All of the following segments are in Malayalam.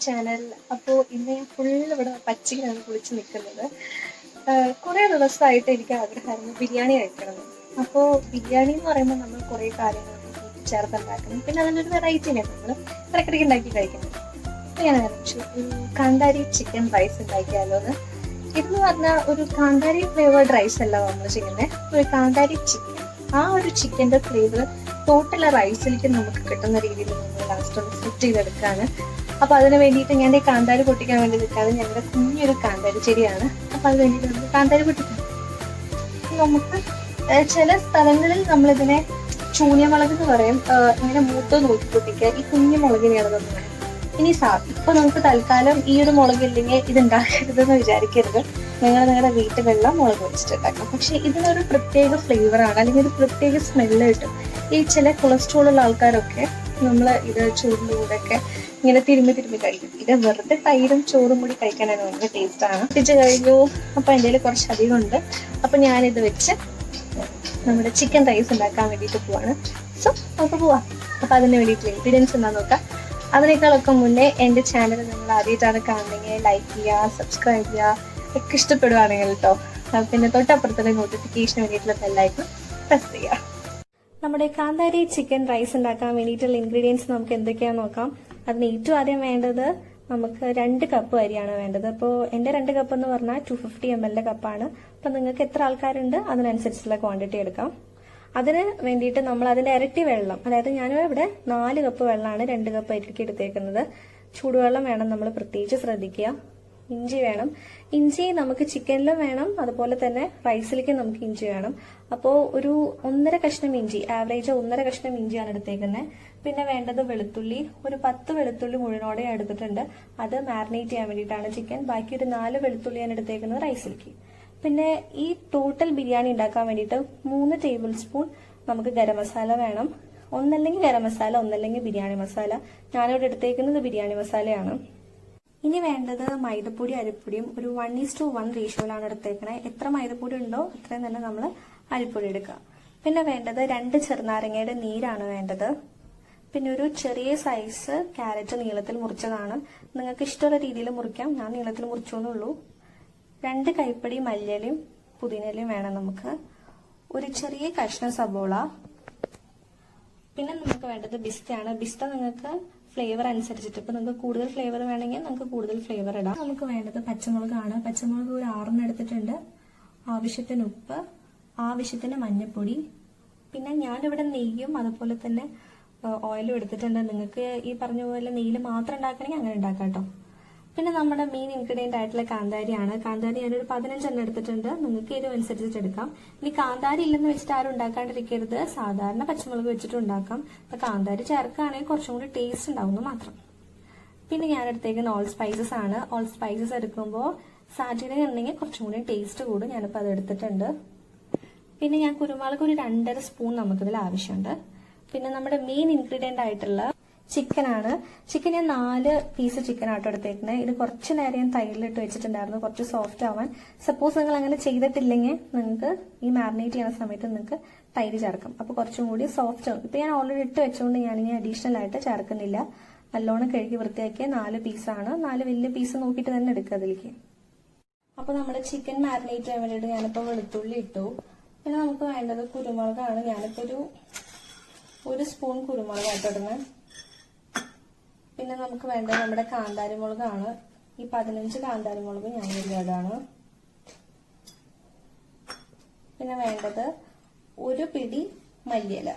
ചാനൽ. അപ്പോൾ ഇന്ന് ഞാൻ ഫുൾ ഇവിടെ പച്ചക്കാണ് കുളിച്ച് നിൽക്കുന്നത്. കുറേ ദിവസമായിട്ട് എനിക്ക് ആഗ്രഹമായിരുന്നു ബിരിയാണി കഴിക്കണമെന്ന്. അപ്പോൾ ബിരിയാണി എന്ന് പറയുമ്പോൾ നമ്മൾ കുറേ കാര്യങ്ങൾ ചേർത്തുണ്ടാക്കണം, പിന്നെ അതിനൊരു വെറൈറ്റിനെ നമ്മൾ ഇടയ്ക്കിടയ്ക്ക് ഉണ്ടാക്കി കഴിക്കുന്നത്. അപ്പോൾ ഞാൻ ആലോചിച്ചു ഒരു കാന്താരി ചിക്കൻ റൈസ് ഉണ്ടാക്കിയാലോ എന്ന്. ഇതെന്ന് പറഞ്ഞാൽ ഒരു കാന്താരി ഫ്ലേവേർഡ് റൈസ് അല്ല നമ്മൾ ചെയ്യുന്നത്, ഒരു കാന്താരി ചിക്കൻ. ആ ഒരു ചിക്കൻ്റെ ഫ്ലേവർ ടോട്ടൽ റൈസിലേക്ക് നമുക്ക് കിട്ടുന്ന രീതിയിൽ നമ്മൾ ലാസ്റ്റ് ഒന്ന് സെറ്റ് ചെയ്തെടുക്കുകയാണ്. അപ്പോൾ അതിന് വേണ്ടിയിട്ട് ഞാൻ ഈ കാന്താരി പൊട്ടിക്കാൻ വേണ്ടി നിൽക്കാതെ ഞങ്ങളുടെ കുഞ്ഞൊരു കാന്താരി ചെടിയാണ്. അപ്പോൾ അത് വേണ്ടിയിട്ട് നമുക്ക് കാന്താരി പൊട്ടിക്കാം. നമുക്ക് ചില സ്ഥലങ്ങളിൽ നമ്മളിതിനെ ചൂനിയമുളക് എന്ന് പറയും. ഇങ്ങനെ മൂത്ത് നോക്കി പൊട്ടിക്കുക. ഈ കുഞ്ഞു മുളകിനെയാണ് നമ്മൾ ഇനി ഇപ്പൊ നമുക്ക് തൽക്കാലം ഈ ഒരു മുളകില്ലെങ്കിൽ ഇത് ഉണ്ടാക്കരുതെന്ന് വിചാരിക്കരുത്. നിങ്ങളുടെ വീട്ടിലുള്ള മുളക് വെച്ചിട്ടുണ്ടാക്കാം. പക്ഷെ ഇതിനൊരു പ്രത്യേക ഫ്ലേവറാണ്, അല്ലെങ്കിൽ ഒരു പ്രത്യേക സ്മെല്ല് കിട്ടും. ഈ ചില കൊളസ്ട്രോൾ ഉള്ള ആൾക്കാരൊക്കെ നമ്മൾ ഇത് ചോറിൻ്റെ കൂടെയൊക്കെ ഇങ്ങനെ തിരുമ്മി കഴിക്കും. ഇത് വെറുതെ തൈരും ചോറും കൂടി കഴിക്കാനാണ് ഭയങ്കര ടേസ്റ്റാണ്. എത്തിച്ച് കഴിഞ്ഞു. അപ്പൊ എൻ്റെ കയ്യിൽ കുറച്ചധികം ഉണ്ട്. അപ്പൊ ഞാനിത് വെച്ച് നമ്മുടെ ചിക്കൻ റൈസ് ഉണ്ടാക്കാൻ വേണ്ടിയിട്ട് പോവാണ്. സോ നമുക്ക് പോവാം. അപ്പൊ അതിന് വേണ്ടിയിട്ട് ഇൻഗ്രീഡിയൻസ് എന്താന്ന് നോക്കാം. അതിനേക്കാളൊക്കെ മുന്നേ എൻ്റെ ചാനൽ നിങ്ങൾ ആദ്യമായിട്ടാണ് കാണുന്നെങ്കിൽ ലൈക്ക് ചെയ്യുക, സബ്സ്ക്രൈബ് ചെയ്യുക, ഒക്കെ ഇഷ്ടപ്പെടുവാണെങ്കിൽ കേട്ടോ. പിന്നെ തൊട്ടപ്പുറത്തുള്ള നോട്ടിഫിക്കേഷന് വേണ്ടിയിട്ടുള്ള ബെല്ലൈക്കൺ പ്രസ് ചെയ്യുക. നമ്മുടെ കാന്താരി ചിക്കൻ റൈസ് ഉണ്ടാക്കാൻ വേണ്ടിയിട്ടുള്ള ഇൻഗ്രീഡിയൻസ് നമുക്ക് എന്തൊക്കെയാണെന്ന് നോക്കാം. അതിന് ഏറ്റവും ആദ്യം വേണ്ടത് നമുക്ക് 2 കപ്പ് അരിയാണ് വേണ്ടത്. അപ്പോൾ എൻ്റെ 2 കപ്പ് എന്ന് പറഞ്ഞാൽ 250 ml കപ്പാണ്. അപ്പം നിങ്ങൾക്ക് എത്ര ആൾക്കാരുണ്ട് അതിനനുസരിച്ചുള്ള ക്വാണ്ടിറ്റി എടുക്കാം. അതിന് വേണ്ടിയിട്ട് നമ്മൾ അതിൻ്റെ ഇരട്ടി വെള്ളം, അതായത് ഞാൻ ഇവിടെ 4 കപ്പ് വെള്ളമാണ് 2 കപ്പ് അരിക്ക് എടുത്തേക്കുന്നത്. ചൂടുവെള്ളം വേണം, നമ്മൾ പ്രത്യേകിച്ച് ശ്രദ്ധിക്കുക. ഇഞ്ചി വേണം. ഇഞ്ചി നമുക്ക് ചിക്കനിലും വേണം, അതുപോലെ തന്നെ റൈസിലേക്ക് നമുക്ക് ഇഞ്ചി വേണം. അപ്പോൾ ഒരു 1.5 കഷ്ണം ഇഞ്ചി, ആവറേജ് 1.5 കഷ്ണം ഇഞ്ചിയാണ് എടുത്തേക്കുന്നത്. പിന്നെ വേണ്ടത് വെളുത്തുള്ളി, ഒരു 10 വെളുത്തുള്ളി മുഴുവനോടെ എടുത്തിട്ടുണ്ട്. അത് മാരിനേറ്റ് ചെയ്യാൻ വേണ്ടിയിട്ടാണ് ചിക്കൻ. ബാക്കി ഒരു 4 വെളുത്തുള്ളിയാണ് എടുത്തേക്കുന്നത് റൈസിലേക്ക്. പിന്നെ ഈ ടോട്ടൽ ബിരിയാണി ഉണ്ടാക്കാൻ വേണ്ടിയിട്ട് 3 ടേബിൾ സ്പൂൺ നമുക്ക് ഗരം മസാല വേണം. ഒന്നല്ലെങ്കിൽ ഗരം മസാല, ഒന്നല്ലെങ്കിൽ ബിരിയാണി മസാല. ഞാനിവിടെ എടുത്തേക്കുന്നത് ബിരിയാണി മസാലയാണ്. ഇനി വേണ്ടത് മൈദപ്പൊടി, അരിപ്പൊടിയും ഒരു 1:1 റേഷ്യോയിലാണ് എടുത്തേക്കണേ. എത്ര മൈദപ്പൊടി ഉണ്ടോ അത്രയും തന്നെ നമ്മൾ അരിപ്പൊടി എടുക്കുക. പിന്നെ വേണ്ടത് 2 ചെറുനാരങ്ങയുടെ നീരാണ് വേണ്ടത്. പിന്നെ ഒരു ചെറിയ സൈസ് ക്യാരറ്റ് നീളത്തിൽ മുറിച്ചതാണ്. നിങ്ങൾക്ക് ഇഷ്ടമുള്ള രീതിയിൽ മുറിക്കാം, ഞാൻ നീളത്തിൽ മുറിച്ചോന്നുള്ളൂ. 2 കൈപ്പടി മല്ലിയിലയും പുതിനയിലയും വേണം നമുക്ക്. ഒരു ചെറിയ കഷ്ണം സബോള. പിന്നെ നമുക്ക് വേണ്ടത് ബിസ്തയാണ്. ബിസ്ത നിങ്ങൾക്ക് ഫ്ലേവർ അനുസരിച്ചിട്ട്, ഇപ്പൊ നിങ്ങൾക്ക് കൂടുതൽ ഫ്ലേവർ വേണമെങ്കിൽ നമുക്ക് കൂടുതൽ ഫ്ലേവർ ഇടാം. നമുക്ക് വേണ്ടത് പച്ചമുളകാണ്. പച്ചമുളക് ഒരു 6 എടുത്തിട്ടുണ്ട്. ആവശ്യത്തിന് ഉപ്പ്, ആവശ്യത്തിന് മഞ്ഞൾപ്പൊടി. പിന്നെ ഞാനിവിടെ നെയ്യും അതുപോലെ തന്നെ ഓയിലും എടുത്തിട്ടുണ്ട്. നിങ്ങൾക്ക് ഈ പറഞ്ഞ പോലെ നെയ്യിൽ മാത്രം ഉണ്ടാക്കണമെങ്കിൽ അങ്ങനെ ഉണ്ടാക്കാം കേട്ടോ. പിന്നെ നമ്മുടെ മെയിൻ ഇൻഗ്രീഡിയന്റ് ആയിട്ടുള്ള കാന്താരിയാണ്. കാന്താരി ഞാനൊരു 15 എടുത്തിട്ടുണ്ട്. നിങ്ങൾക്ക് എരിവ് അനുസരിച്ചിട്ട് എടുക്കാം. ഇനി കാന്താരി ഇല്ലെന്ന് വെച്ചിട്ട് ആരും ഉണ്ടാക്കാണ്ടിരിക്കരുത്. സാധാരണ പച്ചമുളക് വെച്ചിട്ട് ഉണ്ടാക്കാം. അപ്പൊ കാന്താരി ചേർക്കുകയാണെങ്കിൽ കുറച്ചും കൂടി ടേസ്റ്റ് ഉണ്ടാവുന്നു മാത്രം. പിന്നെ ഞാൻ എടുത്തേക്കുന്ന ഓൾ സ്പൈസസ് ആണ്. ഓൾ സ്പൈസസ് എടുക്കുമ്പോൾ സാറ്റിന ഉണ്ടെങ്കിൽ കുറച്ചും കൂടി ടേസ്റ്റ് കൂടും. ഞാനിപ്പോൾ അത് എടുത്തിട്ടുണ്ട്. പിന്നെ ഞാൻ കുരുമുളക് ഒരു 2.5 സ്പൂൺ നമുക്കിതിൽ ആവശ്യമുണ്ട്. പിന്നെ നമ്മുടെ മെയിൻ ഇൻഗ്രീഡിയന്റ് ആയിട്ടുള്ള ചിക്കനാണ്. ചിക്കൻ ഞാൻ 4 പീസ് ചിക്കൻ ആട്ടോ എടുത്തേക്കുന്നത്. ഇത് കുറച്ച് നേരം ഞാൻ തൈരിലിട്ട് വെച്ചിട്ടുണ്ടായിരുന്നു, കുറച്ച് സോഫ്റ്റ് ആവാൻ. സപ്പോസ് നിങ്ങൾ അങ്ങനെ ചെയ്തിട്ടില്ലെങ്കിൽ നിങ്ങൾക്ക് ഈ മാരിനേറ്റ് ചെയ്യുന്ന സമയത്ത് നിങ്ങൾക്ക് തൈര് ചേർക്കാം. അപ്പോൾ കുറച്ചും കൂടി സോഫ്റ്റ് ആവും. ഇപ്പൊ ഞാൻ ഓൾറെഡി ഇട്ട് വെച്ചുകൊണ്ട് ഞാനിനി അഡീഷണൽ ആയിട്ട് ചേർക്കുന്നില്ല. നല്ലോണം കഴുകി വൃത്തിയാക്കിയ 4 പീസാണ്. 4 വലിയ പീസ് നോക്കിയിട്ട് തന്നെ എടുക്കുക അതിലേക്ക്. അപ്പോൾ നമ്മുടെ ചിക്കൻ മാരിനേറ്റ് ചെയ്യാൻ വേണ്ടിയിട്ട് ഞാനിപ്പോൾ വെളുത്തുള്ളി ഇട്ടു. പിന്നെ നമുക്ക് വേണ്ടത് കുരുമുളകാണ്. ഞാനിപ്പോൾ ഒരു സ്പൂൺ കുരുമുളകായിട്ട് ഇടുന്നത്. പിന്നെ നമുക്ക് വേണ്ടത് നമ്മുടെ കാന്താരി മുളകാണ്. ഈ 15 കാന്താരി മുളക് ഞാൻ ഇടാണ്. പിന്നെ വേണ്ടത് ഒരു പിടി മല്ലിയില.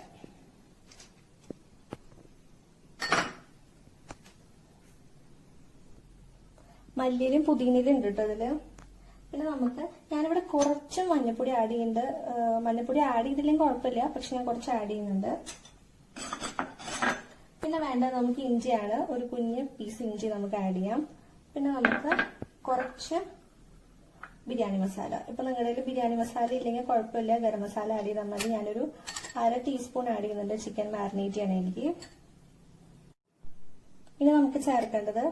മല്ലിയിലും പുതിനയിലും ഉണ്ട് കേട്ടോ അതില്. പിന്നെ നമുക്ക് ഞാനിവിടെ കുറച്ച് മഞ്ഞപ്പൊടി ആഡ് ചെയ്യുന്നുണ്ട്. മഞ്ഞപ്പൊടി ആഡ് ചെയ്തില്ലെങ്കിൽ കുഴപ്പമില്ല, പക്ഷെ ഞാൻ കുറച്ച് ആഡ് ചെയ്യുന്നുണ്ട്. പിന്നെ വേണ്ടത് നമുക്ക് ഇഞ്ചിയാണ്. ഒരു കുഞ്ഞ് പീസ് ഇഞ്ചി നമുക്ക് ആഡ് ചെയ്യാം. പിന്നെ നമുക്ക് കുറച്ച് ബിരിയാണി മസാല. ഇപ്പൊ നിങ്ങളുടെ കയ്യിൽ ബിരിയാണി മസാല ഇല്ലെങ്കിൽ കുഴപ്പമില്ല, ഗരം മസാല ആഡ് ചെയ്താൽ മതി. ഞാനൊരു 1/2 ടീസ്പൂൺ ആഡ് ചെയ്യുന്നുണ്ട് ചിക്കൻ മാരിനേറ്റ് ചെയ്യണമെങ്കിൽ. ഇനി നമുക്ക് ചേർക്കേണ്ടത്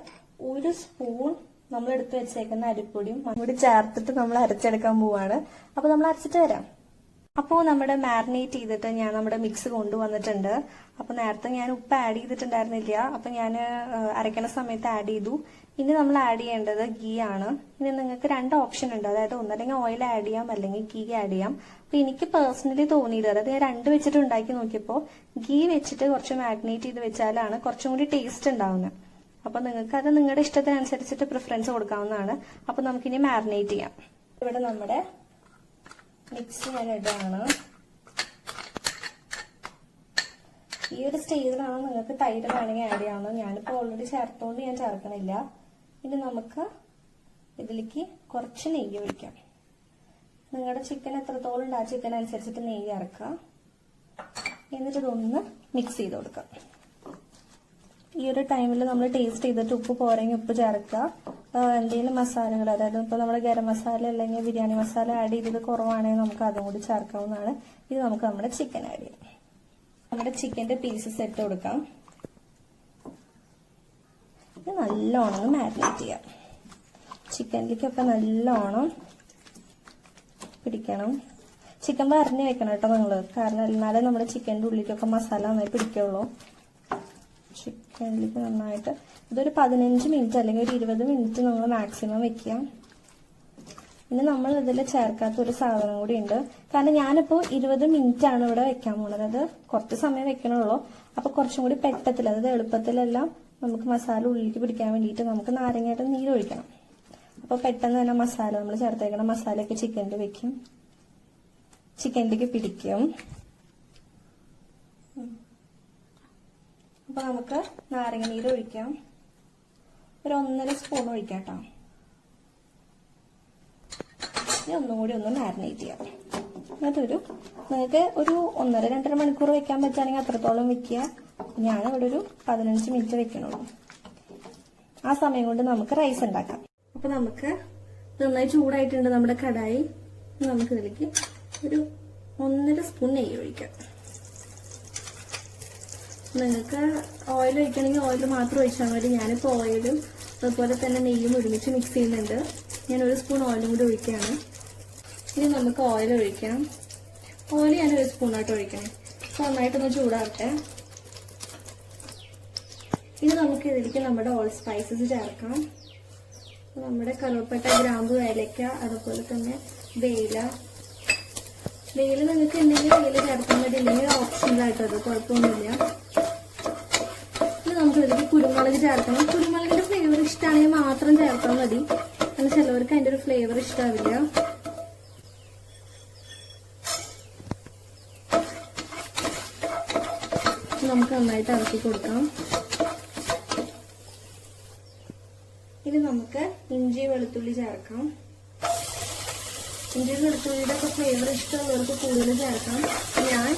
1 സ്പൂൺ നമ്മൾ എടുത്ത് വെച്ചേക്കുന്ന അരിപ്പൊടിയും കൂടി ചേർത്തിട്ട് നമ്മൾ അരച്ചെടുക്കാൻ പോവാണ്. അപ്പൊ നമ്മൾ അരച്ചിട്ട് വരാം. അപ്പോൾ നമ്മുടെ മാരിനേറ്റ് ചെയ്തിട്ട് ഞാൻ നമ്മുടെ മിക്സ് കൊണ്ടുവന്നിട്ടുണ്ട്. അപ്പോൾ നേരത്തെ ഞാൻ ഉപ്പ് ആഡ് ചെയ്തിട്ടുണ്ടായിരുന്നില്ല, അപ്പോൾ ഞാൻ അരയ്ക്കണ സമയത്ത് ആഡ് ചെയ്തു. ഇനി നമ്മൾ ആഡ് ചെയ്യേണ്ടത് ഗീ ആണ്. ഇനി നിങ്ങൾക്ക് 2 ഓപ്ഷൻ ഉണ്ട്, അതായത് ഒന്നല്ലെങ്കിൽ ഓയിൽ ആഡ് ചെയ്യാം അല്ലെങ്കിൽ ഗീ ആഡ് ചെയ്യാം. അപ്പോൾ എനിക്ക് പേഴ്സണലി തോന്നിയത്, അതായത് ഞാൻ 2 വെച്ചിട്ട് ഉണ്ടാക്കി നോക്കിയപ്പോൾ ഗീ വെച്ചിട്ട് കുറച്ച് മാരിനേറ്റ് ചെയ്ത് വെച്ചാലാണ് കുറച്ചും കൂടി ടേസ്റ്റ് ഉണ്ടാവുന്നത്. അപ്പോൾ നിങ്ങൾക്ക് അത് നിങ്ങളുടെ ഇഷ്ടത്തിനനുസരിച്ചിട്ട് പ്രിഫറൻസ് കൊടുക്കാവുന്നതാണ്. അപ്പോൾ നമുക്കിനി മാരിനേറ്റ് ചെയ്യാം. ഇവിടെ നമ്മുടെ മിക്സ് ഞാൻ ഇടാണ്. ഈ ഒരു സ്റ്റേജിലാണ് നിങ്ങൾക്ക് തൈര് വേണമെങ്കിൽ ആഡ് ചെയ്യാവുന്നത്. ഞാനിപ്പോൾ ഓൾറെഡി ചേർത്തുകൊണ്ട് ഞാൻ ചേർക്കണില്ല. ഇനി നമുക്ക് ഇതിലേക്ക് കുറച്ച് നെയ്യ് ഒഴിക്കാം. നിങ്ങളുടെ ചിക്കൻ എത്രത്തോളം ഉണ്ട് ആ ചിക്കൻ അനുസരിച്ചിട്ട് നെയ്യ് ഇറക്കുക. എന്നിട്ട് ഇതൊന്ന് മിക്സ് ചെയ്ത് കൊടുക്കാം. ഈ ഒരു ടൈമിൽ നമ്മൾ ടേസ്റ്റ് ചെയ്തിട്ട് ഉപ്പ് പോരെങ്കിൽ ഉപ്പ് ചേർക്കുക. എന്തെങ്കിലും മസാലകൾ, അതായത് ഇപ്പോൾ നമ്മുടെ ഗരം മസാല അല്ലെങ്കിൽ ബിരിയാണി മസാല ആഡ് ചെയ്തത് കുറവാണെങ്കിൽ നമുക്ക് അതും കൂടി ചേർക്കാവുന്നതാണ്. ഇത് നമുക്ക് നമ്മുടെ ചിക്കൻ ആഡ് ചെയ്യാം. നമ്മുടെ ചിക്കന്റെ പീസസ് ഇട്ട് കൊടുക്കാം. ഇത് നല്ലോണം മാരിനേറ്റ് ചെയ്യാം. ചിക്കനിലേക്കൊക്കെ നല്ലോണം പിടിക്കണം. ചിക്കൻ പറഞ്ഞ് വെക്കണം കേട്ടോ നിങ്ങൾ, കാരണം എന്നാലേ നമ്മുടെ ചിക്കൻ്റെ ഉള്ളിലേക്കൊക്കെ മസാല നന്നായി പിടിക്കുള്ളൂ. ചിക്കനിലേക്ക് നന്നായിട്ട് ഇതൊരു 15 മിനിറ്റ് അല്ലെങ്കിൽ ഒരു 20 മിനിറ്റ് നമ്മൾ മാക്സിമം വെക്കുക. ഇനി നമ്മൾ ഇതിൽ ചേർക്കാത്ത ഒരു സാധനം കൂടി ഉണ്ട്. കാരണം ഞാനിപ്പോൾ 20 മിനിറ്റ് ആണ് ഇവിടെ വെക്കാൻ പോകുന്നത്. അത് കുറച്ച് സമയം വെക്കണുള്ളൂ. അപ്പൊ കുറച്ചും കൂടി പെട്ടത്തിൽ, അതായത് എളുപ്പത്തിലെല്ലാം നമുക്ക് മസാല ഉള്ളിലേക്ക് പിടിക്കാൻ വേണ്ടിയിട്ട് നമുക്ക് നാരങ്ങയുടെ നീര് ഒഴിക്കണം. അപ്പൊ പെട്ടെന്ന് തന്നെ മസാല, നമ്മൾ ചേർത്തേക്കണ മസാലയൊക്കെ ചിക്കനിൽ വെക്കും, ചിക്കനിലേക്ക് പിടിക്കും. അപ്പൊ നമുക്ക് നാരങ്ങ നീര് ഒഴിക്കാം. ഒരു 1.5 സ്പൂൺ ഒഴിക്കാം കേട്ടോ. ഇനി ഒന്നും കൂടി ഒന്ന് മാരിനേറ്റ് ചെയ്യാം. എന്നിട്ടൊരു നിങ്ങൾക്ക് ഒരു 1.5-2.5 മണിക്കൂർ വെക്കാൻ പറ്റുകയാണെങ്കിൽ അത്രത്തോളം വെക്കുക. ഞാനിവിടെ ഒരു 15 മിനിറ്റ് വെക്കണുള്ളൂ. ആ സമയം കൊണ്ട് നമുക്ക് റൈസ് ഉണ്ടാക്കാം. അപ്പൊ നമുക്ക് നന്നായി ചൂടായിട്ടുണ്ട് നമ്മുടെ കടായി. നമുക്ക് ഇതിലേക്ക് ഒരു 1.5 സ്പൂൺ നെയ്യ് ഒഴിക്കാം. നിങ്ങൾക്ക് ഓയിൽ ഒഴിക്കണമെങ്കിൽ ഓയിൽ മാത്രം ഒഴിച്ചാൽ മതി. ഞാനിപ്പോൾ ഓയിലും അതുപോലെ തന്നെ നെയ്യും ഒരുമിച്ച് മിക്സ് ചെയ്യുന്നുണ്ട്. ഞാൻ 1 സ്പൂൺ ഓയിലും കൂടി ഒഴിക്കുകയാണ്. ഇനി നമുക്ക് ഓയിൽ ഒഴിക്കാം. ഓയിൽ ഞാൻ 1 സ്പൂണായിട്ട് ഒഴിക്കണേ. അപ്പോൾ നന്നായിട്ടൊന്ന് ചൂടാകട്ടെ. ഇനി നമുക്ക് ഇതിലേക്ക് നമ്മുടെ ഓൾ സ്പൈസസ് ചേർക്കാം. നമ്മുടെ കറുവപ്പട്ട, ഗ്രാമ്പു, ഏലക്ക, അതുപോലെ തന്നെ വേല നിങ്ങൾക്ക് എന്തെങ്കിലും വേല ചേർക്കാൻ മതി, ഇല്ലെങ്കിൽ ഓപ്ഷനിലായിട്ടോ, അത് കുഴപ്പമൊന്നുമില്ല. ഇനി നമുക്ക് ഇതിലേക്ക് കുരുമുളക് ചേർക്കണം. കുരുമുളകിന്റെ ഫ്ലേവർ ഇഷ്ടമാണെങ്കിൽ മാത്രം ചേർത്താൽ മതി, കാരണം ചിലവർക്ക് അതിന്റെ ഒരു ഫ്ലേവർ ഇഷ്ടാവില്ല. നമുക്ക് നന്നായിട്ട് ഇറക്കി കൊടുക്കാം. ഇനി നമുക്ക് ഇഞ്ചി വെളുത്തുള്ളി ചേർക്കാം. ഇഞ്ചി വെളുത്തുള്ളിയുടെ ഒക്കെ ഫ്ലേവർ ഇഷ്ടമുള്ളവർക്ക് കൂടുതൽ ചേർക്കാം. ഞാൻ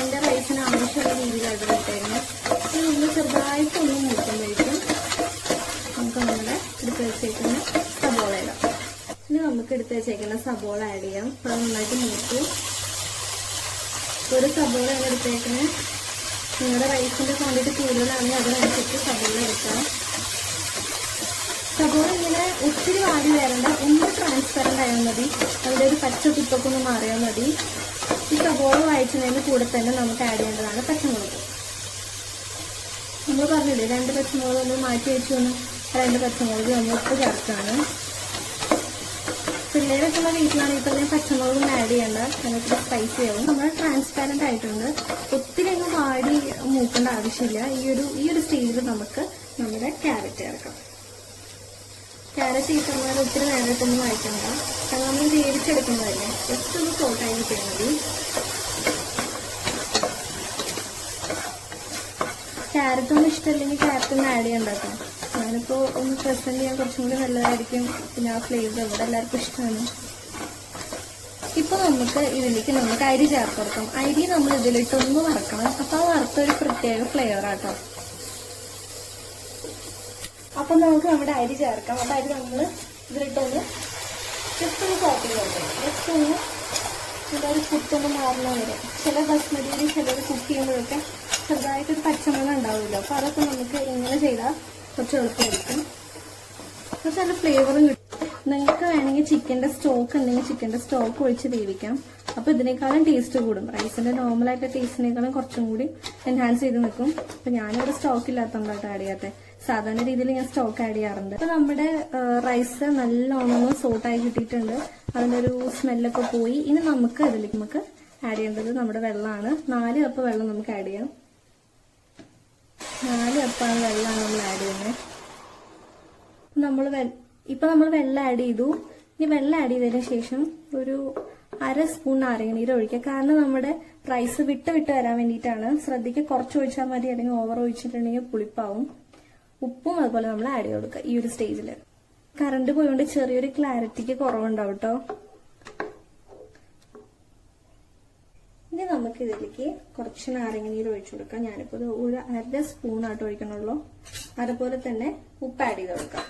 എൻ്റെ റൈസിന് ആവശ്യമുള്ള രീതിയിലാണ് ഇട്ടേക്കുന്നത്. ഇനി നമ്മൾ ചെറുതായിട്ടൊന്ന് മൂക്കുമ്പോഴേക്കും നമുക്ക് നമ്മുടെ എടുത്ത് വെച്ചേക്കുന്ന സബോള ഇടാം. ഇനി നമുക്ക് എടുത്ത് വെച്ചേക്കുന്ന സബോള ആഡ് ചെയ്യാം. അത് നന്നായിട്ട് മൂക്കും. ഒരു സബോളയാണ് എടുത്തേക്കുന്നത്. നിങ്ങളുടെ റൈസിന്റെ ക്വാണ്ടിറ്റി കൂടുതലാണെങ്കിൽ അതിനനുസരിച്ച് സബോള എടുക്കാം. സബോള ഇങ്ങനെ ഒത്തിരി വാടി വരണ്ട, ഒന്ന് ട്രാൻസ്പെറന്റ് ആയാൽ മതി. അതിൻ്റെ ഒരു പച്ച കുത്തൊക്കെ ഒന്ന് മാറിയാൽ മതി. ഈ സബോള വായിച്ചതിന് കൂടെ തന്നെ നമുക്ക് ആഡ് ചെയ്യേണ്ടതാണ് പച്ചമുളക്. നമ്മൾ പറഞ്ഞില്ലേ 2 പച്ചമുളക് നമ്മൾ മാറ്റി വെച്ചു വന്ന് 2 പച്ചമുളക് നമ്മൾ ഉപ്പ് ചേർത്താണ്. പിള്ളേരൊക്കെ ഉള്ള വീട്ടിലാണെങ്കിൽ തന്നെ പച്ചമുളകും ആഡ് ചെയ്യേണ്ട, നമുക്ക് സ്പൈസി ആവും. നമ്മൾ ട്രാൻസ്പാരന്റ് ആയിട്ടുണ്ട്, ഒത്തിരി അങ്ങ് വാടി മൂക്കേണ്ട ആവശ്യമില്ല. ഈ ഒരു സ്റ്റേജിൽ നമുക്ക് നമ്മുടെ ക്യാരറ്റ് ചേർക്കാം. ക്യാരറ്റ് ഈ സമയം ഒത്തിരി നേരിട്ടൊന്നും വഴറ്റണ്ട, കാരണം നമ്മൾ വേവിച്ചെടുക്കുന്നതല്ലേ, ജസ്റ്റ് ഒന്ന് സോട്ടായി കിട്ടിയാൽ മതി. ക്യാരറ്റ് ഒന്നും ഇഷ്ടമില്ലെങ്കിൽ ക്യാരറ്റ് ഒന്ന് ആഡ് ചെയ്യണ്ട കേട്ടോ. ഞാനിപ്പോൾ ഒന്ന് പ്രസന്റ് ചെയ്യാൻ കുറച്ചും കൂടി നല്ലതായിരിക്കും. പിന്നെ ആ ഫ്ലേവർ ഇവിടെ എല്ലാവർക്കും ഇഷ്ടമാണ്. ഇപ്പൊ നമുക്ക് ഇതിലേക്ക് നമുക്ക് അരി ചേർത്ത് കൊടുക്കാം. അരി നമ്മൾ ഇതിലിട്ടൊന്ന് വറക്കണം. അപ്പൊ ആ വറുത്തൊരു പ്രത്യേക ഫ്ലേവർ ആട്ടോ. അപ്പൊ നമുക്ക് നമ്മുടെ അരി ചേർക്കാം. അപ്പൊ അരി നമ്മൾ ഇതിലിട്ടൊന്ന് ജസ്റ്റ് ഒന്ന് സോട്ട് ചെയ്ത് കൊടുക്കണം. ജസ്റ്റ് ഒന്ന് ഒരു കുത്തൊന്ന് മാറുന്ന വരെ. ചില ബസ്മതിയിൽ ചിലർ കുക്ക് ചെയ്യുമ്പോഴൊക്കെ ചെറുതായിട്ടൊരു പച്ചമണം ഉണ്ടാവുമല്ലോ. അപ്പൊ അതൊക്കെ നമുക്ക് ഇങ്ങനെ ചെയ്താൽ കുറച്ച് എളുപ്പമായിരിക്കും. കുറച്ച് നല്ല ഫ്ലേവറും കിട്ടും. നിങ്ങൾക്ക് വേണമെങ്കിൽ ചിക്കൻ്റെ സ്റ്റോക്ക് ഉണ്ടെങ്കിൽ ചിക്കൻ്റെ സ്റ്റോക്ക് ഒഴിച്ച് വേവിക്കാം. അപ്പൊ ഇതിനേക്കാളും ടേസ്റ്റ് കൂടും. റൈസിന്റെ നോർമലായിട്ട് ടേസ്റ്റിനേക്കാളും കുറച്ചും കൂടി എൻഹാൻസ് ചെയ്ത് നിൽക്കും. അപ്പൊ ഞാനിവിടെ സ്റ്റോക്ക് ഇല്ലാത്തതുകൊണ്ടാട്ടോ ആഡ് ചെയ്യാത്തെ. സാധാരണ രീതിയിൽ ഞാൻ സ്റ്റോക്ക് ആഡ് ചെയ്യാറുണ്ട്. അപ്പൊ നമ്മുടെ റൈസ് നല്ലോണം സോട്ടായി കിട്ടിയിട്ടുണ്ട്. അതിന്റെ ഒരു സ്മെല്ലൊക്കെ പോയി. ഇനി നമുക്ക് ഇതിലേക്ക് ആഡ് ചെയ്യേണ്ടത് നമ്മുടെ വെള്ളമാണ്. 4 കപ്പ് വെള്ളം നമുക്ക് ആഡ് ചെയ്യാം. 4 കപ്പാണ് വെള്ളമാണ് നമ്മൾ ആഡ് ചെയ്യുന്നത്. ഇപ്പൊ നമ്മൾ വെള്ളം ആഡ് ചെയ്തു. ഇനി വെള്ളം ആഡ് ചെയ്തതിന് ശേഷം ഒരു 1/2 സ്പൂൺ നാരങ്ങനീര് ഒഴിക്കുക. കാരണം നമ്മുടെ റൈസ് വിട്ട് വരാൻ വേണ്ടിയിട്ടാണ്. ശ്രദ്ധിക്കുക, കുറച്ച് ഒഴിച്ചാൽ മതി, അല്ലെങ്കിൽ ഓവർ ഒഴിച്ചിട്ടുണ്ടെങ്കിൽ പുളിപ്പാവും. ഉപ്പും അതുപോലെ നമ്മൾ ആഡ് ചെയ്ത് കൊടുക്കുക ഈ ഒരു സ്റ്റേജിൽ. കറണ്ട് പോയോണ്ട് ചെറിയൊരു ക്ലാരിറ്റിക്ക് കുറവുണ്ടാവും കേട്ടോ. ഇനി നമുക്ക് ഇതിലേക്ക് കുറച്ച് നാരങ്ങനീര് ഒഴിച്ചു കൊടുക്കാം. ഞാനിപ്പോ ഒരു 1/2 സ്പൂണായിട്ട് ഒഴിക്കണുള്ളൂ. അതുപോലെ തന്നെ ഉപ്പ് ആഡ് ചെയ്ത് കൊടുക്കാം.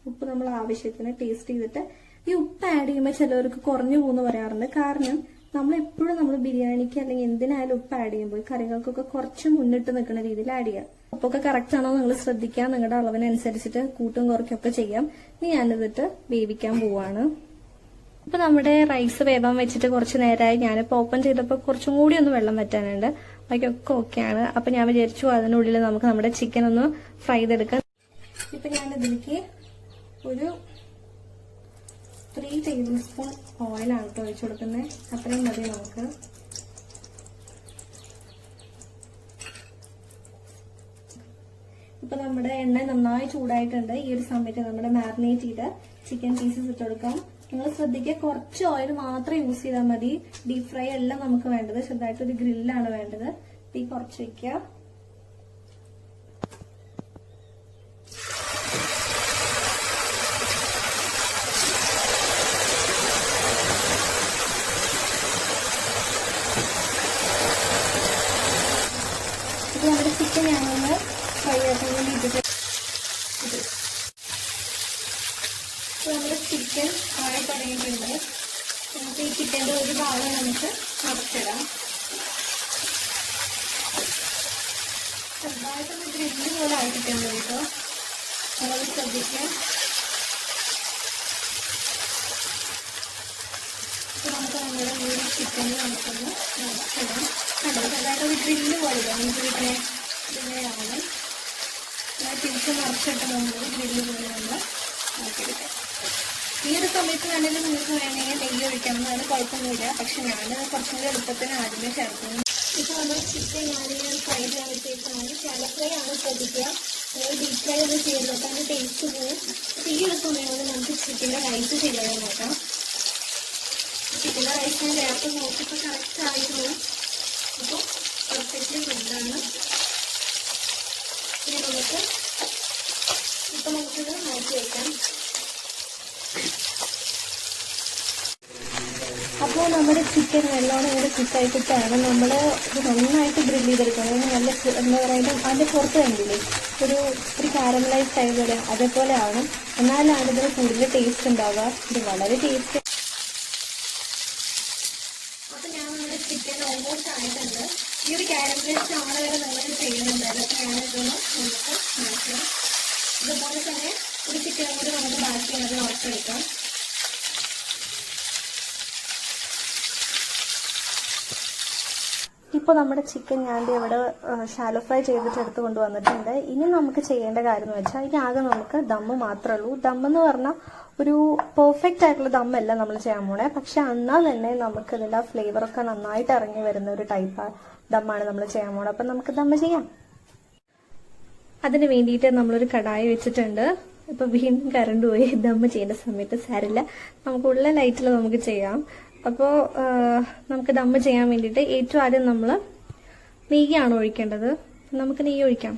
ഉപ്പ് നമ്മൾ ആവശ്യത്തിന് ടേസ്റ്റ് ചെയ്തിട്ട്. ഈ ഉപ്പ് ആഡ് ചെയ്യുമ്പോൾ ചിലവർക്ക് കുറഞ്ഞു പോകുന്നു പറയാറുണ്ട്. കാരണം നമ്മളെപ്പോഴും നമ്മൾ ബിരിയാണിക്ക് അല്ലെങ്കിൽ എന്തിനായാലും ഉപ്പ് ആഡ് ചെയ്യുമ്പോൾ കറികൾക്കൊക്കെ കുറച്ച് മുന്നിട്ട് നിൽക്കുന്ന രീതിയിൽ ആഡ് ചെയ്യാം. ഉപ്പൊക്കെ കറക്റ്റ് ആണോ നിങ്ങൾ ശ്രദ്ധിക്കാം. നിങ്ങളുടെ അളവിനനുസരിച്ചിട്ട് കൂട്ടും കുറയ്ക്കൊക്കെ ചെയ്യാം. ഇനി ഞാനിതിട്ട് വേവിക്കാൻ പോവാണ്. ഇപ്പൊ നമ്മുടെ റൈസ് വേവാൻ വെച്ചിട്ട് കുറച്ച് നേരമായി. ഞാനിപ്പോ ഓപ്പൺ ചെയ്തപ്പോൾ കുറച്ചും കൂടി ഒന്ന് വെള്ളം വറ്റാനുണ്ട്. ബാക്കിയൊക്കെ ഓക്കെയാണ്. അപ്പൊ ഞാൻ വിചാരിച്ചു അതിനുള്ളിൽ നമുക്ക് നമ്മുടെ ചിക്കൻ ഒന്ന് ഫ്രൈ ചെയ്തെടുക്കാം. ഇപ്പൊ ഞാനിതിലേക്ക് ഒരു 3 ടേബിൾ സ്പൂൺ ഓയിലാണ് ഒഴിച്ചു കൊടുക്കുന്നത്. അത്രയും മതി നമുക്ക്. ഇപ്പൊ നമ്മുടെ എണ്ണ നന്നായി ചൂടായിട്ടുണ്ട്. ഈ ഒരു സമയത്ത് നമ്മുടെ മാരിനേറ്റ് ചെയ്ത ചിക്കൻ പീസസ് ഇട്ട് കൊടുക്കാം. നിങ്ങൾ ശ്രദ്ധിക്കുക, കുറച്ച് ഓയിൽ മാത്രം യൂസ് ചെയ്താൽ മതി. ഡീപ് ഫ്രൈ അല്ല നമുക്ക് വേണ്ടത്. ചെറുതായിട്ടൊരു ഗ്രില്ലാണ് വേണ്ടത്. തീ കുറച്ച് വെക്കുക. ഇത് നമ്മുടെ ചിക്കൻ ഞാനൊന്ന് ഫ്രൈ ആക്കാൻ വേണ്ടിയിട്ട് നമ്മുടെ ചിക്കൻ ആയി തുടങ്ങിയിട്ടുണ്ട്. നമുക്ക് ഈ ചിക്കൻ്റെ ഒരു ഭാഗം നമുക്ക് മറച്ചിടാം. ചെറുതായിട്ടൊന്ന് ഗ്രില്ല് പോലെ ആയി കിട്ടാൻ മതി കേട്ടോ. നമ്മൾ ശ്രദ്ധിക്കാം. ഇപ്പൊ നമുക്ക് നമ്മുടെ ഈ ചിക്കനിൽ നമുക്കൊന്ന് മറച്ചിടാം. കണ്ടോ, ചെറുതായിട്ടൊരു ഗ്രില്ല് പോലെ നമുക്ക് ഇതിനെയാണ് തിരിച്ച് മറച്ചിട്ട് നമ്മൾ ഗ്രില്ല് പോലെ നമ്മൾ ആക്കിയെടുക്കാം. ഈ ഒരു സമയത്ത് വേണമെങ്കിൽ നിങ്ങൾക്ക് വേണമെങ്കിൽ നെയ്യ് ഒഴിക്കാവുന്നതാണ്, കുഴപ്പമൊന്നുമില്ല. പക്ഷെ ഞാൻ കുറച്ചും കൂടി എളുപ്പത്തിന് ആദ്യമേ ചേർക്കുന്നു. ഇപ്പൊ നമ്മൾ ചിക്കൻ ഞാനിങ്ങനെ ഫ്രൈ ചെയ്യാൻ വെച്ചേക്കാണ്. ശാലോ ഫ്രൈ ആണ് ശ്രദ്ധിക്കുക. ഡീപ് ഫ്രൈ ഒന്ന് ചെയ്ത് നോക്കാം, അതിന്റെ ടേസ്റ്റ് പോകും. അപ്പൊ ഈ ഒരു സമയത്ത് നമുക്ക് ചിക്കൻ്റെ റൈസ് ശരിയായി നോക്കാം. ചിക്കൻ്റെ റൈസ് ഞാൻ നേരത്തെ നോക്കിയപ്പോൾ കറക്റ്റ് ആയിരുന്നു. അപ്പോൾ പെർഫെക്റ്റ്ലി ഫുഡാണ്. പിന്നെ നമുക്കിത് മാറ്റി വയ്ക്കാം. അപ്പോൾ നമ്മുടെ ചിക്കൻ നല്ലോണം ഇവിടെ കുക്കായിട്ടാണ് നമ്മൾ ഇത് നന്നായിട്ട് ഗ്രില്ല് ചെയ്തെടുക്കണം. നല്ല എന്താ പറയുക, അതിൻ്റെ പുറത്ത് കണ്ടില്ലേ ഒരു കാരമലൈസ് ആയ പോലെ അതേപോലെ ആവണം. എന്നാലാണ് ഇതിന് കൂടുതൽ ടേസ്റ്റ് ഉണ്ടാവുക. ഇത് വളരെ ടേസ്റ്റ്. അപ്പോൾ ഞാൻ നമ്മുടെ ചിക്കൻ ഓൾമോസ്റ്റ് ആയിട്ടുണ്ട്. ഈ ഒരു കാരമലൈസ് ആളെ വരെ നമ്മൾ ചെയ്യുന്നുണ്ടായിരുന്നു. അപ്പോൾ ഞാനിതൊന്ന് നമുക്ക് മാറ്റാം. ഇതുപോലെ തന്നെ ഒരു ചിക്കനും കൂടി നമുക്ക് ബാക്കിയുള്ളത് വറുത്തെടുക്കാം. ഇപ്പോൾ നമ്മുടെ ചിക്കൻ ഞാൻ ഇവിടെ ഷാലോ ഫ്രൈ ചെയ്തിട്ട് എടുത്ത് കൊണ്ടുവന്നിട്ടുണ്ട്. ഇനി നമുക്ക് ചെയ്യേണ്ട കാര്യം എന്ന് വെച്ചാൽ ഇതിനാകെ നമുക്ക് ദമ്മ് മാത്രമേ ഉള്ളൂ. ദമ്മെന്ന് പറഞ്ഞാൽ ഒരു പെർഫെക്റ്റ് ആയിട്ടുള്ള ദമ്മല്ല നമ്മൾ ചെയ്യാൻ പോണേ. പക്ഷെ എന്നാൽ തന്നെ നമുക്ക് ഇതിൻ്റെ ഫ്ലേവറൊക്കെ നന്നായിട്ട് ഇറങ്ങി വരുന്ന ഒരു ടൈപ്പ് ദമ്മാണ് നമ്മൾ ചെയ്യാൻ പോണത്. അപ്പം നമുക്ക് ദമ്മ് ചെയ്യാം. അതിന് വേണ്ടിയിട്ട് നമ്മളൊരു കടായി വെച്ചിട്ടുണ്ട്. ഇപ്പൊ വീണ്ടും കറണ്ട് പോയി. ദമ്മ് ചെയ്യേണ്ട സമയത്ത് സാരില്ല, നമുക്ക് ഉള്ള ലൈറ്റിൽ നമുക്ക് ചെയ്യാം. അപ്പോൾ നമുക്ക് ദമ്മ് ചെയ്യാൻ വേണ്ടിയിട്ട് ഏറ്റവും ആദ്യം നമ്മൾ നെയ്യാണ് ഒഴിക്കേണ്ടത്. നമുക്ക് നെയ്യ് ഒഴിക്കാം.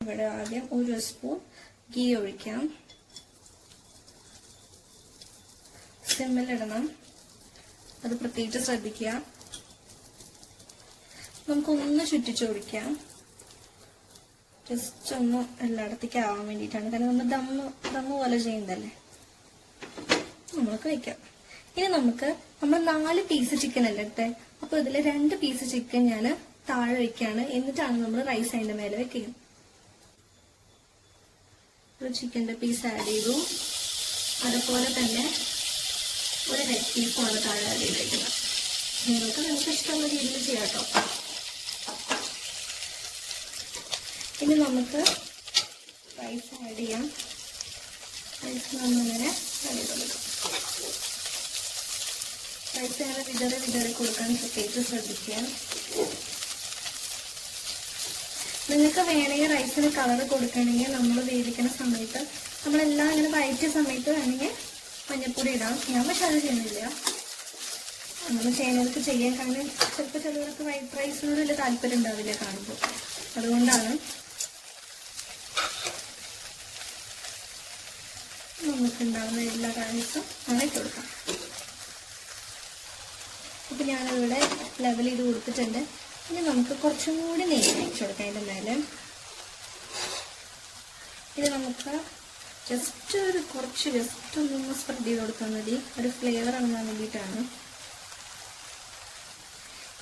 ഇവിടെ ആദ്യം 1 സ്പൂൺ ഗീ ഒഴിക്കാം. സിമ്മിലിടണം, അത് പ്രത്യേകിച്ച് ശ്രദ്ധിക്കുക. നമുക്കൊന്ന് ചുറ്റിച്ച് ഒഴിക്കാം. ജസ്റ്റ് ഒന്ന് എല്ലായിടത്തേക്ക് ആവാൻ വേണ്ടിയിട്ടാണ്. കാരണം നമ്മൾ ദമ്മ് പോലെ ചെയ്യുന്നതല്ലേ. നമ്മൾക്ക് വയ്ക്കാം. ഇനി നമ്മൾ 4 പീസ് ചിക്കൻ അല്ലേ എടുത്തേ. അപ്പൊ ഇതിൽ 2 പീസ് ചിക്കൻ ഞാൻ താഴെ വെക്കാണ്. എന്നിട്ടാണ് നമ്മൾ റൈസ് അതിന്റെ മേലെ വെക്കുന്നത്. ഒരു ചിക്കന്റെ പീസ് ആഡ് ചെയ്തു. അതുപോലെ തന്നെ ഒരു ലെഗ് പീസുമാണ് താഴെ ആഡ് ചെയ്ത് വെക്കുന്നത്. നിങ്ങൾക്ക് ഇഷ്ടമുള്ള രീതിയിൽ ചെയ്യാം കേട്ടോ. ഇനി നമുക്ക് റൈസ് ആഡ് ചെയ്യാം. റൈസ് നമ്മളിങ്ങനെ ആഡ് ചെയ്ത് കൊടുക്കാം. റൈസ് ഇങ്ങനെ വിതറി കൊടുക്കാൻ പ്രത്യേകിച്ച് ശ്രദ്ധിക്കുക. നിങ്ങൾക്ക് വേണമെങ്കിൽ റൈസിന് കളർ കൊടുക്കണമെങ്കിൽ നമ്മൾ വേവിക്കുന്ന സമയത്ത് നമ്മളെല്ലാം ഇങ്ങനെ വഴറ്റിയ സമയത്ത് വേണമെങ്കിൽ മഞ്ഞൾപ്പൊടി ഇടാം. ഞാൻ പക്ഷെ അത് ചെയ്യുന്നില്ല. നമ്മൾ ചെയ്യുന്നവർക്ക് ചെയ്യാൻ, കാരണം ചിലപ്പോൾ ചിലവർക്ക് വൈറ്റ് റൈസിനോട് വലിയ താല്പര്യം ഉണ്ടാവില്ല കാണുമ്പോൾ. അതുകൊണ്ടാണ് നമുക്കുണ്ടാകുന്ന എല്ലാ റൈസും അങ്ങനെ ഇട്ട് കൊടുക്കാം. ഇപ്പം ഞാനിവിടെ ലെവൽ ചെയ്ത് കൊടുത്തിട്ടുണ്ട്. ഇനി നമുക്ക് കുറച്ചും കൂടി നെയ്യ് ഒഴിച്ചു കൊടുക്കാം അതിൻ്റെ മേലെ. ഇത് നമുക്ക് ജസ്റ്റ് ഒന്ന് സ്പ്രെഡ് ചെയ്ത് കൊടുത്താൽ മതി. ഒരു ഫ്ലേവർ ഇറങ്ങാൻ വേണ്ടിയിട്ടാണ്.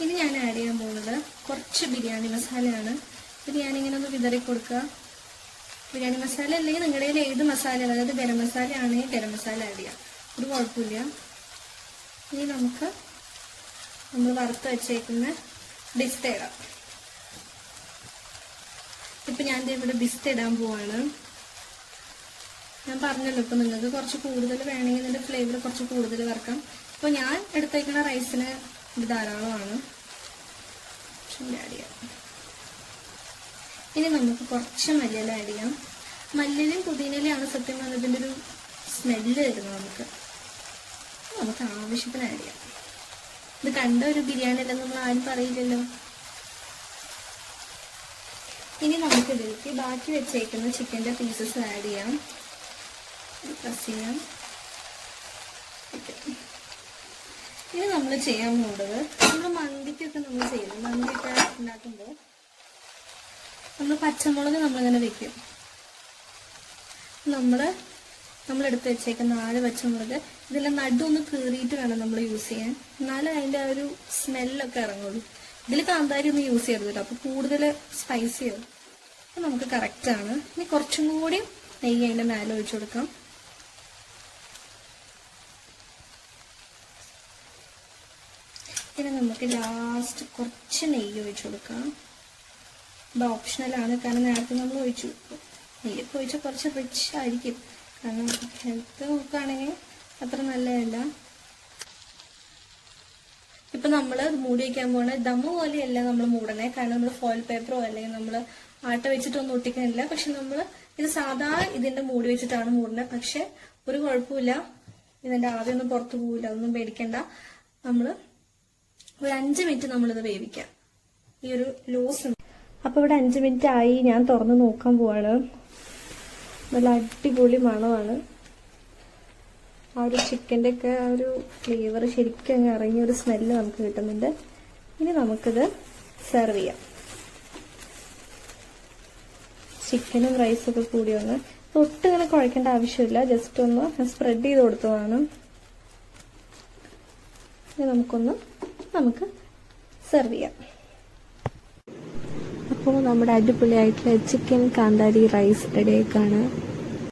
ഇനി ഞാൻ ആഡ് ചെയ്യാൻ പോകുന്നത് കുറച്ച് ബിരിയാണി മസാലയാണ്. ഇത് ഞാനിങ്ങനെ ഒന്ന് വിതറി കൊടുക്കുക. ബിരിയാണി മസാല അല്ലെങ്കിൽ നിങ്ങളുടെ കയ്യിൽ ഏത് മസാല, അതായത് ഗരം മസാല ആണെങ്കിൽ ഗരം മസാല ആഡ് ചെയ്യാം, ഒരു കുഴപ്പമില്ല. ഇനി നമുക്ക് നമ്മൾ വറുത്ത് വെച്ചേക്കുന്ന ബിസ്ത ഇടാം. ഇപ്പം ഞാൻ ഇവിടെ ബിസ്ത ഇടാൻ പോവാണ്. ഞാൻ പറഞ്ഞല്ലോ, ഇപ്പം നിങ്ങൾക്ക് കുറച്ച് കൂടുതൽ വേണമെങ്കിൽ ഇതിൻ്റെ ഫ്ലേവർ കുറച്ച് കൂടുതൽ വറക്കാം. അപ്പോൾ ഞാൻ എടുത്തേക്കുന്ന റൈസിന് ഇത് ധാരാളമാണ്. ആഡ് ചെയ്യാം. ഇനി നമുക്ക് കുറച്ച് മല്ലിയില ആഡ് ചെയ്യാം. മല്ലിയിലയും പുതിനയിലാണ് സത്യം പറഞ്ഞാൽ ഇതിൻ്റെ ഒരു സ്മെല്ല് വരുന്നത്. നമുക്ക് ആവശ്യത്തിന് ആഡ് ചെയ്യാം. ഇത് കണ്ട ഒരു ബിരിയാണി അല്ലെന്ന് നമ്മൾ ആരും പറയില്ലല്ലോ. ഇനി നമുക്കിതിലേക്ക് ബാക്കി വെച്ചേക്കുന്ന ചിക്കൻ്റെ പീസസ് ആഡ് ചെയ്യാം. പ്രസ് ചെയ്യാം. ഇനി നമ്മൾ ചെയ്യാൻ പോകുന്നത്, നമ്മൾ മന്തിക്കൊക്കെ നമ്മൾ ചെയ്യുന്നത്, മന്തിയൊക്കെ ഉണ്ടാക്കുമ്പോൾ നമ്മൾ പച്ചമുളക് നമ്മളിങ്ങനെ വെക്കും. നമ്മളെടുത്ത് വെച്ചേക്കുന്ന 4 പച്ചമുളക് ഇതിലെ നടുവൊന്ന് കീറിയിട്ട് വേണം നമ്മൾ യൂസ് ചെയ്യാൻ. എന്നാലും അതിൻ്റെ ആ ഒരു സ്മെല്ലൊക്കെ ഇറങ്ങുള്ളൂ. ഇതിൽ കാന്താരി ഒന്നും യൂസ് ചെയ്യരുത് കേട്ടോ, അപ്പോൾ കൂടുതൽ സ്പൈസി ആവും. അപ്പോൾ നമുക്ക് കറക്റ്റാണ്. ഇനി കുറച്ചും കൂടി നെയ്യ് അതിൻ്റെ മേലെ ഒഴിച്ചു കൊടുക്കാം. ഇനി നമുക്ക് ലാസ്റ്റ് കുറച്ച് നെയ്യ് ഒഴിച്ചു കൊടുക്കാം. ഇത് ഓപ്ഷണലാണ്, കാരണം നേരത്തെ നമ്മൾ ഒഴിച്ചു കൊടുക്കും. നെയ്യൊക്കെ ഒഴിച്ചാൽ കുറച്ച് റിച്ച് ആയിരിക്കും, കാരണം ഹെൽത്ത് നോക്കുകയാണെങ്കിൽ അത്ര നല്ലതല്ല. ഇപ്പം നമ്മൾ മൂടി വയ്ക്കാൻ പോകുന്ന ദമ്മ് പോലെയല്ല നമ്മൾ മൂടണേ, കാരണം നമ്മൾ ഫോയിൽ പേപ്പറോ അല്ലെങ്കിൽ നമ്മൾ ആട്ട വെച്ചിട്ടൊന്നും ഒട്ടിക്കാനില്ല. പക്ഷെ നമ്മൾ ഇത് സാധാ ഇതിൻ്റെ മൂടി വെച്ചിട്ടാണ് മൂടുന്നത്. പക്ഷെ ഒരു കുഴപ്പമില്ല, ഇതിൻ്റെ ആവിയൊന്നും പുറത്തു പോവില്ല, അതൊന്നും പേടിക്കണ്ട. നമ്മൾ ഒരു 5 മിനിറ്റ് നമ്മളിത് വേവിക്കാം. ഈ ഒരു ലോസ്. അപ്പോൾ ഇവിടെ 5 മിനിറ്റ് ആയി. ഞാൻ തുറന്ന് നോക്കാൻ പോവാണ്. നല്ല അടിപൊളി മണമാണ്. ആ ഒരു ചിക്കൻ്റെ ഒക്കെ ആ ഒരു ഫ്ലേവർ ശരിക്കും അങ്ങ് ഇറങ്ങിയ ഒരു സ്മെല്ല് നമുക്ക് കിട്ടുന്നുണ്ട്. ഇനി നമുക്കിത് സെർവ് ചെയ്യാം. ചിക്കനും റൈസൊക്കെ കൂടി ഒന്ന് തൊട്ടിങ്ങനെ കുഴക്കേണ്ട ആവശ്യമില്ല, ജസ്റ്റ് ഒന്ന് സ്പ്രെഡ് ചെയ്ത് കൊടുത്തതാണ്. ഇനി നമുക്ക് സെർവ് ചെയ്യാം. അപ്പോൾ നമ്മുടെ അടിപൊളിയായിട്ടുള്ള ചിക്കൻ കാന്താരി റൈസ് റെഡിയായിക്കാണ്.